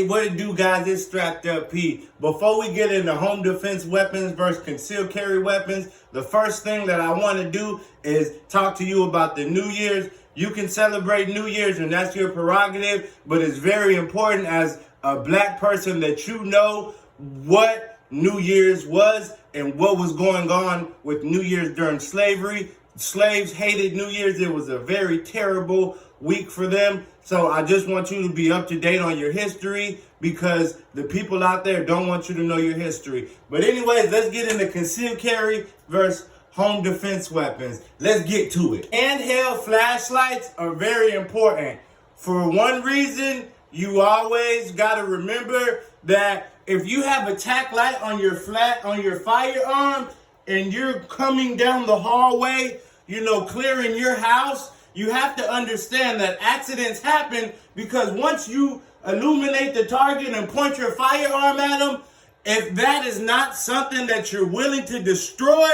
what it do, guys? It's Strapped Up P. Before we get into home defense weapons versus concealed carry weapons, the first thing that I want to do is talk to you about the New Year's. You can celebrate New Year's, and that's your prerogative, but it's very important as a black person that you know what New Year's was and what was going on with New Year's during slavery. Slaves hated New Year's. It was a very terrible week for them. So I just want you to be up to date on your history because the people out there don't want you to know your history. But anyways, let's get into concealed carry versus home defense weapons. Let's get to it. Handheld flashlights are very important. For one reason, you always got to remember that if you have a tack light on your firearm and you're coming down the hallway, clearing your house, you have to understand that accidents happen because once you illuminate the target and point your firearm at them, if that is not something that you're willing to destroy,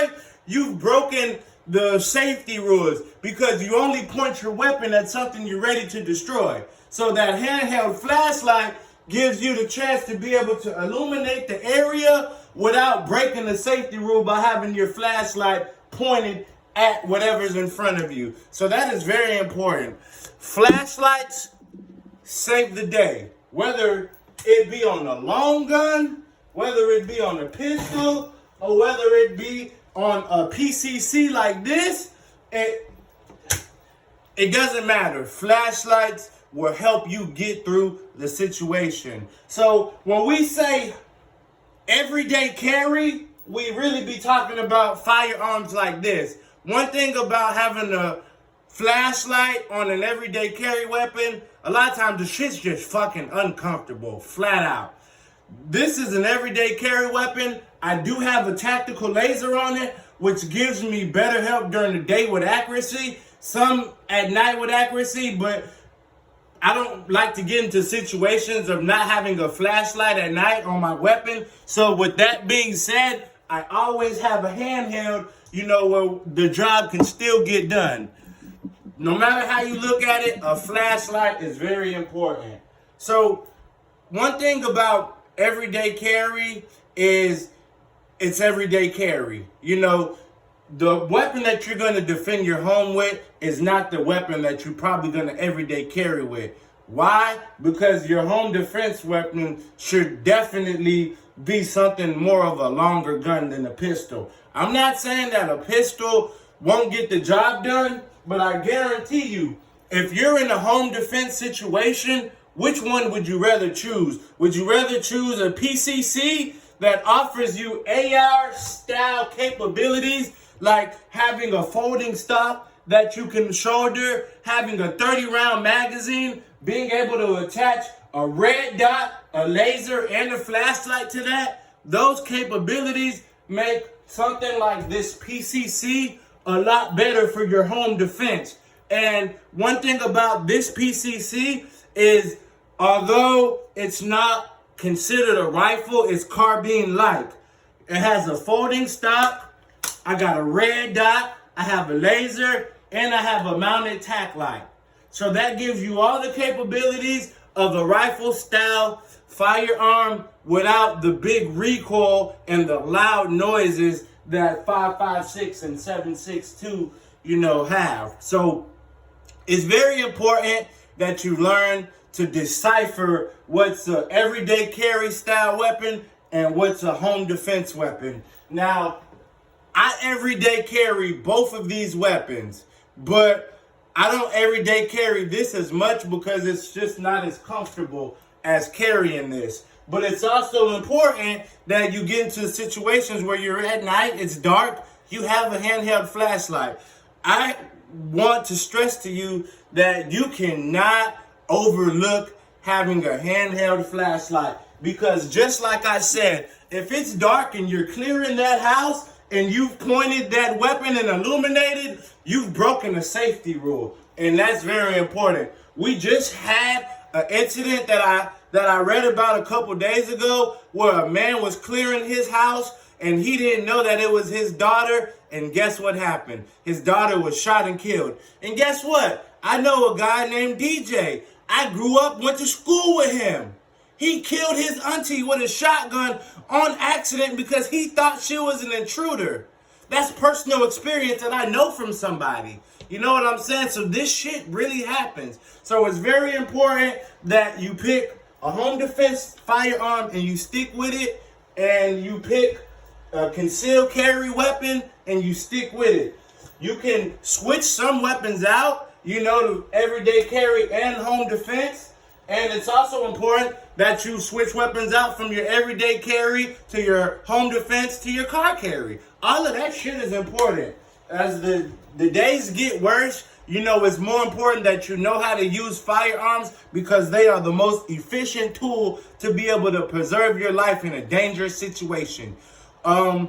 you've broken the safety rules because you only point your weapon at something you're ready to destroy. So that handheld flashlight gives you the chance to be able to illuminate the area without breaking the safety rule by having your flashlight pointed at whatever's in front of you. So that is very important. Flashlights save the day. Whether it be on a long gun, whether it be on a pistol, or whether it be on a PCC like this, it doesn't matter. Flashlights will help you get through the situation. So when we say everyday carry, we really be talking about firearms like this. One thing about having a flashlight on an everyday carry weapon, a lot of times the shit's just fucking uncomfortable, flat out. This is an everyday carry weapon. I do have a tactical laser on it, which gives me better help during the day with accuracy, some at night with accuracy, but I don't like to get into situations of not having a flashlight at night on my weapon. So with that being said, I always have a handheld, where the job can still get done. No matter how you look at it, a flashlight is very important. So one thing about everyday carry is it's everyday carry. The weapon that you're going to defend your home with is not the weapon that you're probably going to everyday carry with. Why? Because your home defense weapon should definitely be something more of a longer gun than a pistol. I'm not saying that a pistol won't get the job done, but I guarantee you, if you're in a home defense situation, which one would you rather choose? Would you rather choose a PCC that offers you AR-style capabilities, like having a folding stock that you can shoulder, having a 30-round magazine, being able to attach a red dot, a laser, and a flashlight to that? Those capabilities make something like this PCC a lot better for your home defense. And one thing about this PCC is, although it's not considered a rifle, it's carbine-like. It has a folding stock, I got a red dot, I have a laser, and I have a mounted tack light. So that gives you all the capabilities of a rifle-style firearm without the big recoil and the loud noises that 5.56 and 7.62, have. So it's very important that you learn to decipher what's an everyday carry style weapon and what's a home defense weapon. Now, I everyday carry both of these weapons, but I don't everyday carry this as much because it's just not as comfortable as carrying this. But it's also important that you get into situations where you're at night, it's dark, you have a handheld flashlight. I want to stress to you that you cannot overlook having a handheld flashlight, because just like I said, if it's dark and you're clearing that house and you've pointed that weapon and illuminated, you've broken a safety rule, and that's very important. We just had an incident that I read about a couple days ago where a man was clearing his house and he didn't know that it was his daughter, and guess what happened? His daughter was shot and killed. And guess what? I know a guy named DJ. I grew up, went to school with him. He killed his auntie with a shotgun on accident because he thought she was an intruder. That's personal experience that I know from somebody. You know what I'm saying? So this shit really happens. So it's very important that you pick a home defense firearm and you stick with it, and you pick a concealed carry weapon and you stick with it. You can switch some weapons out, to everyday carry and home defense. And it's also important that you switch weapons out from your everyday carry to your home defense to your car carry. All of that shit is important. As the days get worse, it's more important that you know how to use firearms, because they are the most efficient tool to be able to preserve your life in a dangerous situation.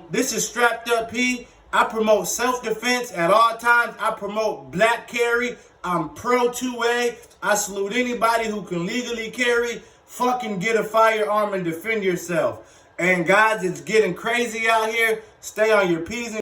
This is Strapped Up P. I promote self-defense at all times. I promote black carry. I'm pro 2A. I salute anybody who can legally carry. Fucking get a firearm and defend yourself. And guys, it's getting crazy out here. Stay on your P's and